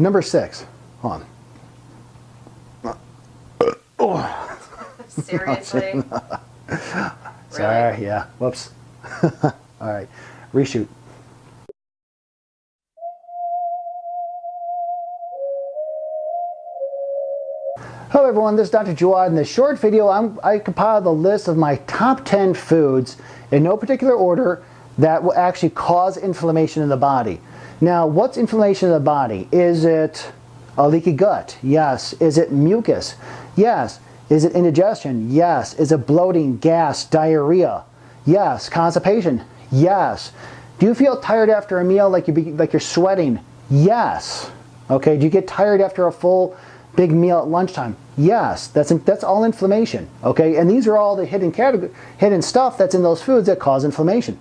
Number 6. Hold on. Oh. Seriously? Sorry, Really? yeah. Whoops. All right. Reshoot. Hello everyone, this is Dr. Jawad. In this short video, I compiled a list of my top 10 foods in no particular order that will actually cause inflammation in the body. Now, what's inflammation in the body? Is it a leaky gut? Yes. Is it mucus? Yes. Is it indigestion? Yes. Is it bloating, gas, diarrhea? Yes. Constipation? Yes. Do you feel tired after a meal like you're sweating? Yes. Okay, do you get tired after a full big meal at lunchtime? Yes, that's all inflammation. Okay, and these are all the hidden stuff that's in those foods that cause inflammation.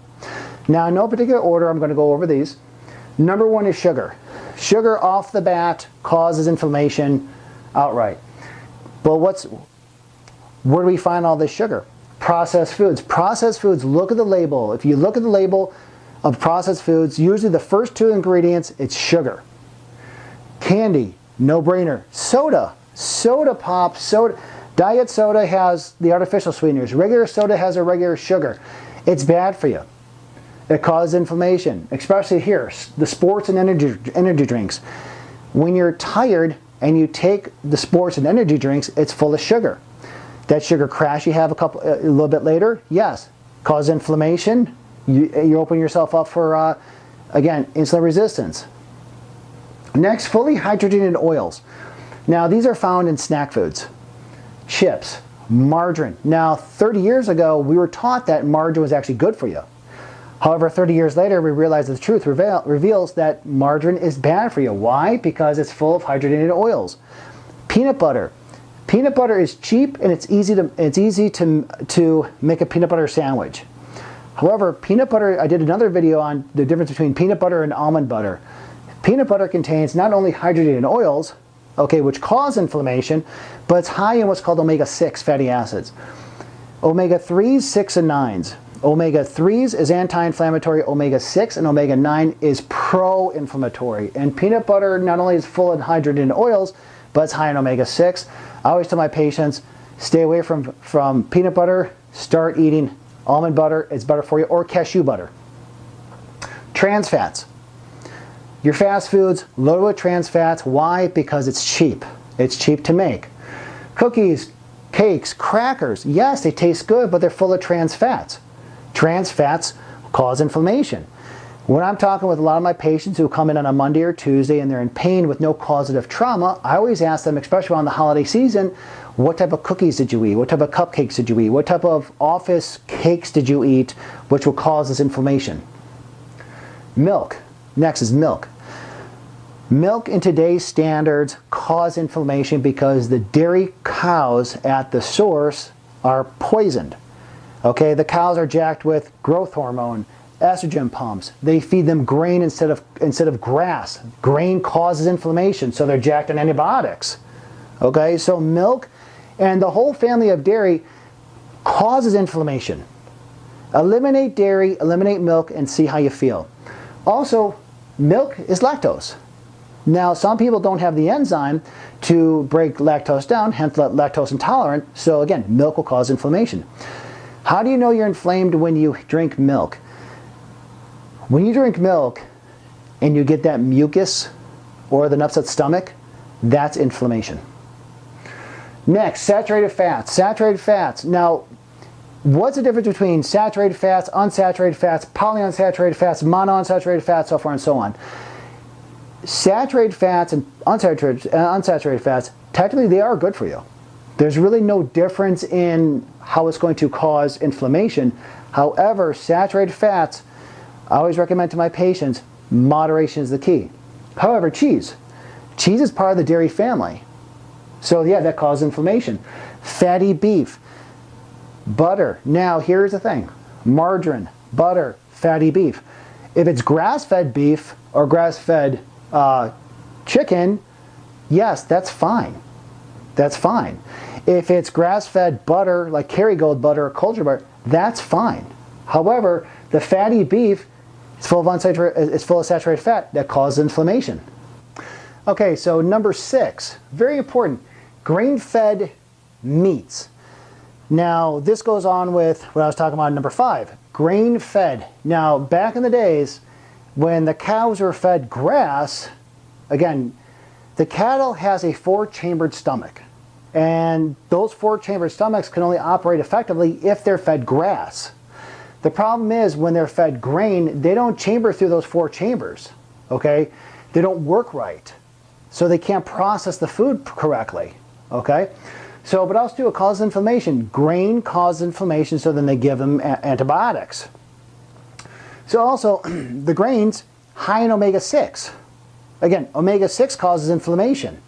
Now, in no particular order, I'm going to go over these. Number 1 is sugar. Sugar off the bat causes inflammation outright. But where do we find all this sugar? Processed foods. Processed foods, look at the label. If you look at the label of processed foods, usually the first 2 ingredients, it's sugar. Candy, no-brainer. Soda pop, soda. Diet soda has the artificial sweeteners. Regular soda has a regular sugar. It's bad for you. It causes inflammation, especially here, the sports and energy drinks. When you're tired and you take the sports and energy drinks, it's full of sugar. That sugar crash you have a little bit later, yes, cause inflammation. You open yourself up for, again, insulin resistance. Next, fully hydrogenated oils. Now, these are found in snack foods. Chips, margarine. Now, 30 years ago, we were taught that margarine was actually good for you. However, 30 years later, we realize the truth reveals that margarine is bad for you. Why? Because it's full of hydrogenated oils. Peanut butter. Peanut butter is cheap and it's easy to make a peanut butter sandwich. However, peanut butter, I did another video on the difference between peanut butter and almond butter. Peanut butter contains not only hydrogenated oils, okay, which cause inflammation, but it's high in what's called omega-6 fatty acids. Omega-3s, 6, and 9s. Omega-3s is anti-inflammatory, omega-6 and omega-9 is pro-inflammatory. And peanut butter not only is full of hydrogenated oils, but it's high in omega-6. I always tell my patients, stay away from peanut butter, start eating almond butter, it's better for you, or cashew butter. Trans fats. Your fast foods loaded with trans fats. Why? Because it's cheap. It's cheap to make. Cookies, cakes, crackers, yes, they taste good, but they're full of trans fats. Trans fats cause inflammation. When I'm talking with a lot of my patients who come in on a Monday or Tuesday and they're in pain with no causative trauma, I always ask them, especially around the holiday season, what type of cookies did you eat? What type of cupcakes did you eat? What type of office cakes did you eat, which will cause this inflammation? Milk. Next is milk. Milk in today's standards cause inflammation because the dairy cows at the source are poisoned. Okay, the cows are jacked with growth hormone, estrogen pumps. They feed them grain instead of grass. Grain causes inflammation, so they're jacked on antibiotics. Okay, so milk and the whole family of dairy causes inflammation. Eliminate dairy, eliminate milk, and see how you feel. Also, milk is lactose. Now, some people don't have the enzyme to break lactose down, hence lactose intolerant, so again, milk will cause inflammation. How do you know you're inflamed when you drink milk? When you drink milk and you get that mucus or the upset stomach, that's inflammation. Next, saturated fats. Saturated fats. Now, what's the difference between saturated fats, unsaturated fats, polyunsaturated fats, monounsaturated fats, so forth and so on? Saturated fats and unsaturated fats, technically they are good for you. There's really no difference in how it's going to cause inflammation. However, saturated fats, I always recommend to my patients, moderation is the key. However, cheese. Cheese is part of the dairy family. So yeah, that causes inflammation. Fatty beef. Butter. Now, here's the thing. Margarine, butter, fatty beef. If it's grass-fed beef or grass-fed chicken, yes, that's fine. That's fine. If it's grass-fed butter, like Kerrygold butter or culture butter, that's fine. However, the fatty beef is full of saturated fat that causes inflammation. Okay, so number 6, very important, grain-fed meats. Now, this goes on with what I was talking about in number 5, grain-fed. Now, back in the days, when the cows were fed grass, again, the cattle has a 4-chambered stomach. And those 4-chambered stomachs can only operate effectively if they're fed grass. The problem is when they're fed grain, they don't chamber through those 4 chambers, okay? They don't work right. So they can't process the food correctly, okay? So, but else too, it causes inflammation. Grain causes inflammation, so then they give them antibiotics. So also, the grains, high in omega-6. Again, omega-6 causes inflammation.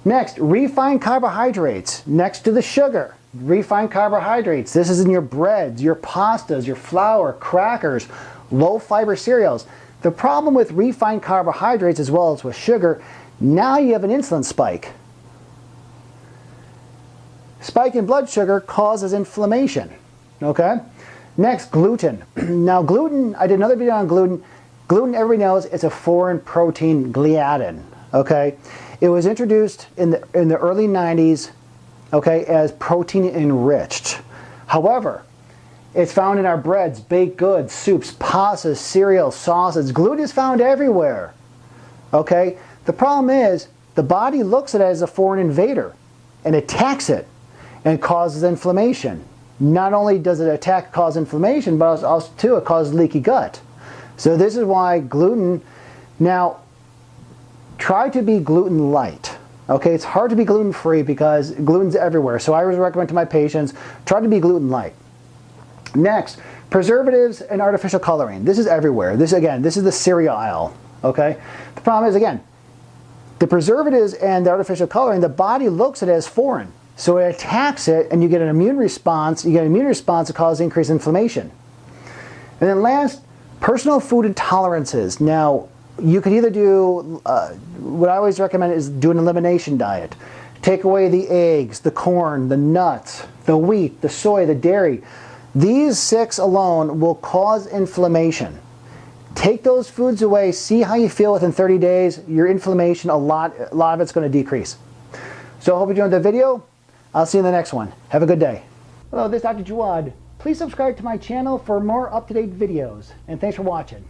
Next, refined carbohydrates, next to the sugar. Refined carbohydrates, this is in your breads, your pastas, your flour, crackers, low-fiber cereals. The problem with refined carbohydrates as well as with sugar, now you have an insulin spike. Spike in blood sugar causes inflammation, okay? Next, gluten. Now gluten, I did another video on gluten. Gluten, everybody knows, it's a foreign protein gliadin, okay? It was introduced in the early 90s, okay, as protein enriched. However, it's found in our breads, baked goods, soups, pastas, cereals, sauces. Gluten is found everywhere, okay? The problem is the body looks at it as a foreign invader and attacks it and causes inflammation. Not only does it cause inflammation, but also too, it causes leaky gut. So this is why gluten, now try to be gluten light. Okay, it's hard to be gluten free because gluten's everywhere. So I always recommend to my patients, try to be gluten light. Next, preservatives and artificial coloring. This is everywhere. This is the cereal aisle. Okay, the problem is, again, the preservatives and the artificial coloring, the body looks at it as foreign. So it attacks it and you get an immune response. You get an immune response that causes increased inflammation. And then last, personal food intolerances. Now, you could either do, what I always recommend is do an elimination diet. Take away the eggs, the corn, the nuts, the wheat, the soy, the dairy. These 6 alone will cause inflammation. Take those foods away, see how you feel within 30 days. Your inflammation, a lot of it's going to decrease. So I hope you enjoyed the video. I'll see you in the next one. Have a good day. Hello, this is Dr. Jawad. Please subscribe to my channel for more up-to-date videos. And thanks for watching.